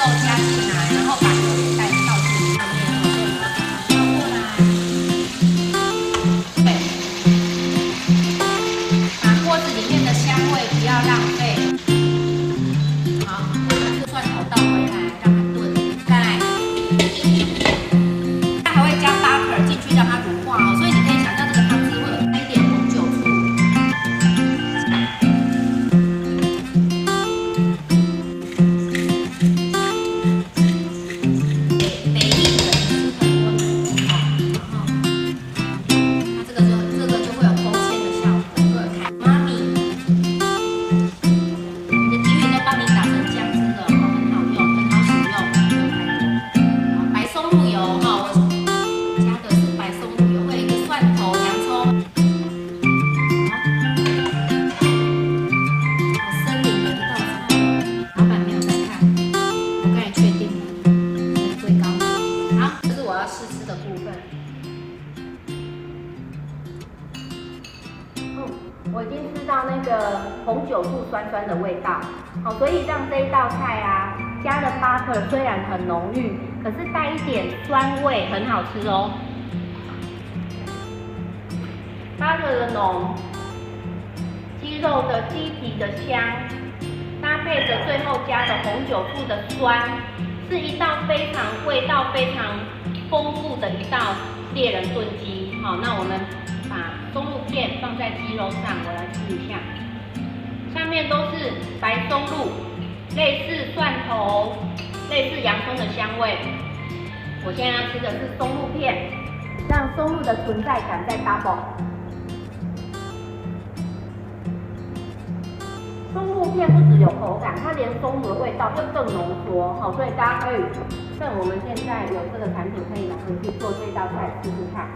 肉加进来，然后把油也带倒进上面，倒过来，对，把锅子里面的香味不要浪费。好，这个蒜头倒回来，让它炖。再来，它还会加 butter 进去，让它乳化哦。所以你可以想象这个汤汁会有一点红酒醋。我已经吃到那个红酒醋酸酸的味道，好，所以让这一道菜啊加了 butter， 虽然很浓郁，可是带一点酸味，很好吃哦。butter 的浓，鸡肉的鸡皮的香，搭配着最后加的红酒醋的酸，是一道味道非常丰富的一道猎人炖鸡。好，那我们把松露片放在鸡肉上，我来吃一下。上面都是白松露，类似蒜头、类似洋葱的香味。我现在要吃的是松露片，让松露的存在感再 double。松露片不只有口感，它连松露的味道就更浓缩。好，所以大家可以趁我们现在有这个产品，可以拿回去做这道菜试试看。